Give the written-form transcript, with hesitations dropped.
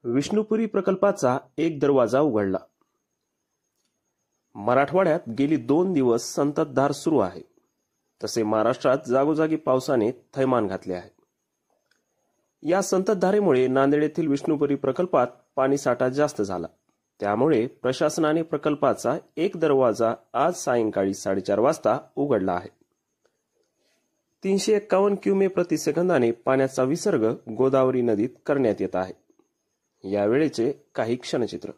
विष्णुपुरी प्रकल्पाचा एक दरवाजा उघडला. मराठवाड्यात गेली 2 दिवस संततधार सुरू आहे. तसे महाराष्ट्रात जागोजागी पावसाने थैमान घातले आहे. या संततधारेमुळे नांदेड येथील विष्णुपुरी प्रकल्पात पाणीसाठा जास्त झाला. त्यामुळे प्रशासनाने प्रकल्पाचा एक दरवाजा आज सायंकाळी 4:30 वाजता उघडला आहे. 351 क्युमे प्रति सेकंदाने पाण्याचा विसर्ग गोदावरी नदीत करण्यात येत आहे. यावेळेचे काही क्षणचित्र.